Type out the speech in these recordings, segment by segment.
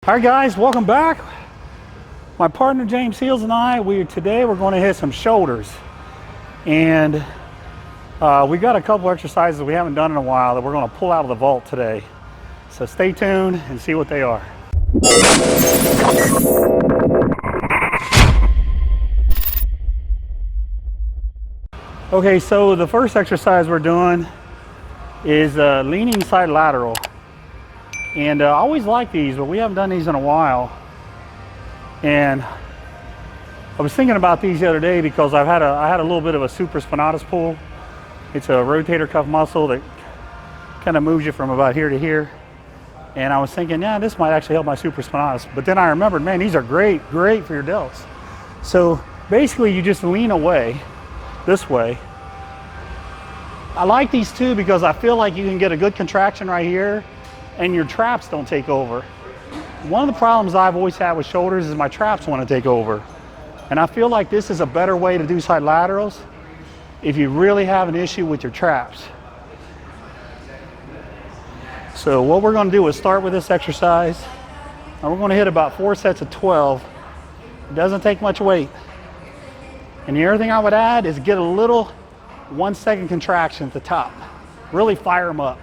All right, guys, welcome back. My partner James Heels and I, today we're going to hit some shoulders, and we got a couple exercises we haven't done in a while that we're going to pull out of the vault today. So stay tuned and see what they are. Okay, so the first exercise we're doing is leaning side lateral. And I always like these, but we haven't done these in a while. And I was thinking about these the other day because I had a little bit of a supraspinatus pull. It's a rotator cuff muscle that kind of moves you from about here to here. And I was thinking, yeah, this might actually help my supraspinatus. But then I remembered, man, these are great for your delts. So basically you just lean away this way. I like these too because I feel like you can get a good contraction right here and your traps don't take over. One of the problems I've always had with shoulders is my traps want to take over. And I feel like this is a better way to do side laterals if you really have an issue with your traps. So what we're going to do is start with this exercise, and we're going to hit about 4 sets of 12. It doesn't take much weight. And the other thing I would add is get a little 1 second contraction at the top. Really fire them up.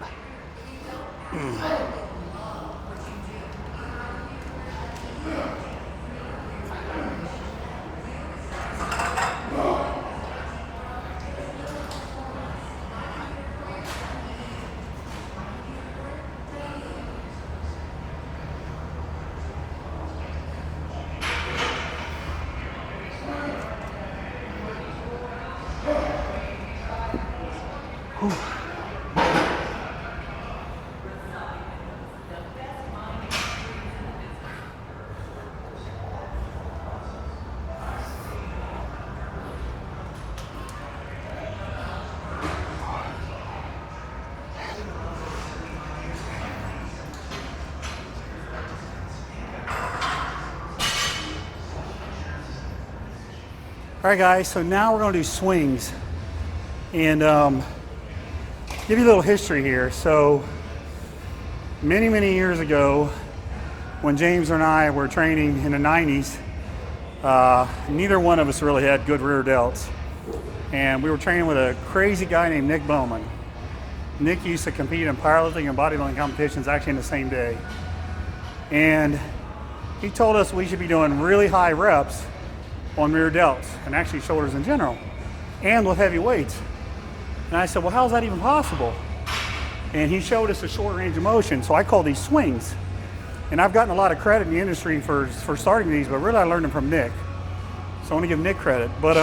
All right, guys, so now we're going to do swings. And give you a little history here. So many years ago, when James and I were training in the 90s, neither one of us really had good rear delts. And we were training with a crazy guy named Nick Bowman. Nick used to compete in powerlifting and bodybuilding competitions actually in the same day. And he told us we should be doing really high reps on rear delts, and actually shoulders in general, and with heavy weights. And I said, well, how's that even possible? And he showed us a short range of motion, so I call these swings. And I've gotten a lot of credit in the industry for starting these, but really I learned them from Nick. So I want to give Nick credit. But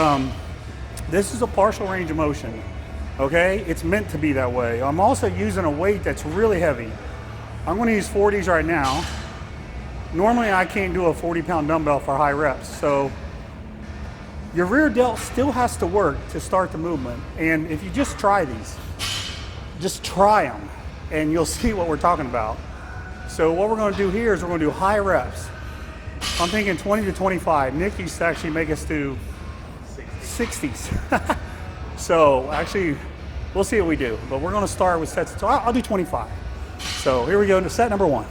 this is a partial range of motion, okay? It's meant to be that way. I'm also using a weight that's really heavy. I'm going to use 40s right now. Normally I can't do a 40-pound dumbbell for high reps, so your rear delt still has to work to start the movement. And if you just try these, just try them, and you'll see what we're talking about. So what we're going to do here is we're going to do high reps. I'm thinking 20 to 25. Nick used to actually make us do 60s. So actually, we'll see what we do. But we're going to start with sets. So I'll do 25. So here we go to set number 1.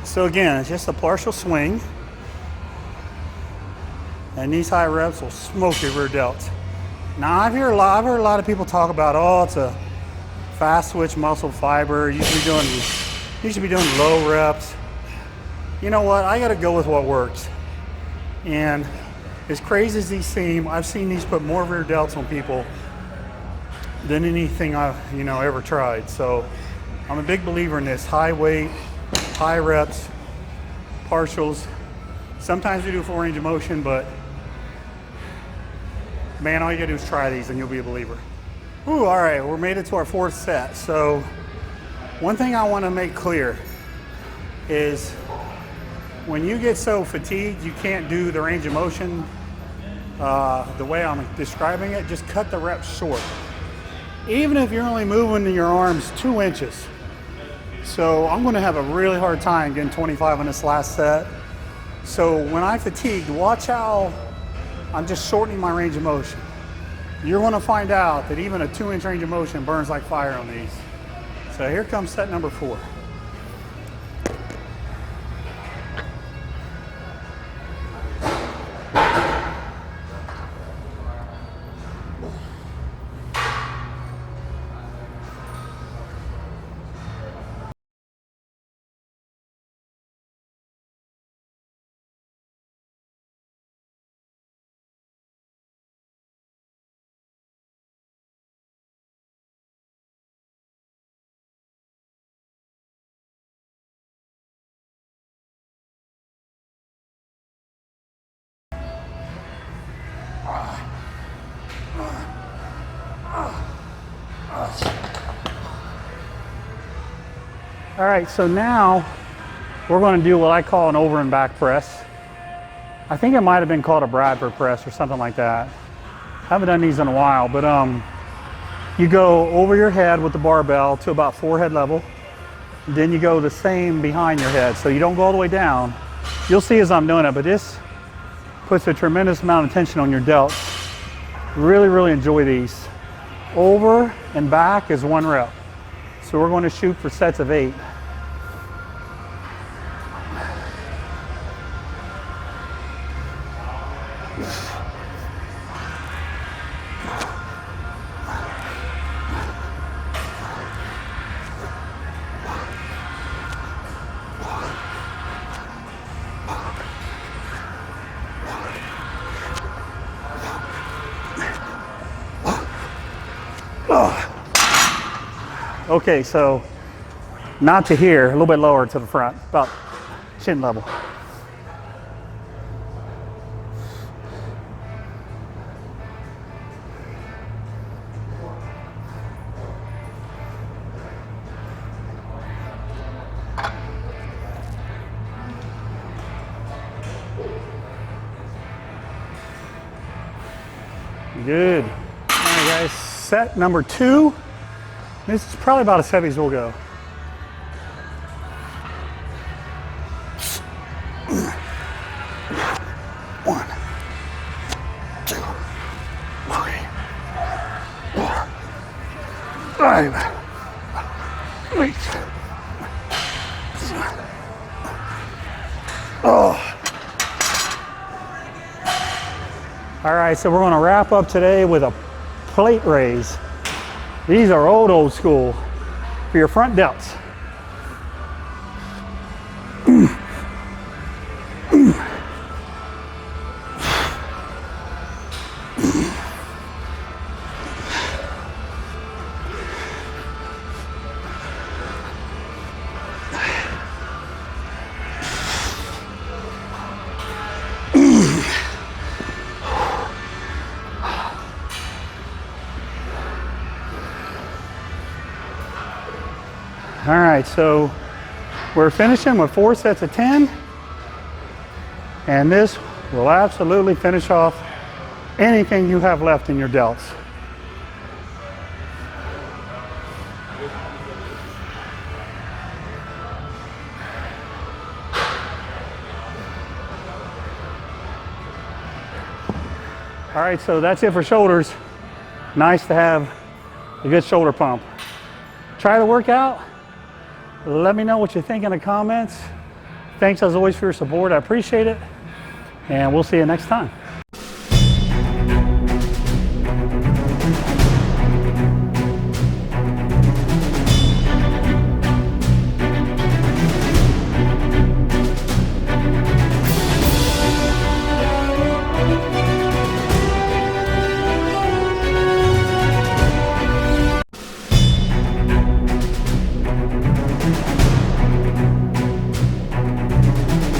So again, it's just a partial swing. And these high reps will smoke your rear delts. Now I've heard a lot of people talk about, oh, it's a fast switch muscle fiber. You should be doing low reps. You know what? I got to go with what works. And as crazy as these seem, I've seen these put more rear delts on people than anything I've ever tried. So I'm a big believer in this high weight, high reps, partials. Sometimes we do full range of motion, but man, all you gotta do is try these and you'll be a believer. Ooh, all right, we're made it to our 4th set. So one thing I wanna make clear is when you get so fatigued you can't do the range of motion the way I'm describing it, just cut the reps short. Even if you're only moving your arms 2 inches. So I'm gonna have a really hard time getting 25 on this last set. So when I fatigued, watch how I'm just shortening my range of motion. You're gonna find out that even a 2-inch range of motion burns like fire on these. So here comes set number 4. All right, so now we're going to do what I call an over and back press. I think it might have been called a Bradford press or something like that. I haven't done these in a while, but you go over your head with the barbell to about forehead level. Then you go the same behind your head, so you don't go all the way down. You'll see as I'm doing it, but this puts a tremendous amount of tension on your delts. Really, really enjoy these. Over and back is 1 rep. So we're going to shoot for sets of 8. Okay, so not to here, a little bit lower to the front, about chin level. Good. All right, guys, set number 2. This is probably about as heavy as we'll go. One, 2, 3, 4, 5, 8. Oh. All right, so we're going to wrap up today with a plate raise. These are old school for your front delts. All right, so we're finishing with 4 sets of 10, and this will absolutely finish off anything you have left in your delts. All right, so that's it for shoulders. Nice to have a good shoulder pump. Try the workout. Let me know what you think in the comments. Thanks as always for your support. I appreciate it. And we'll see you next time.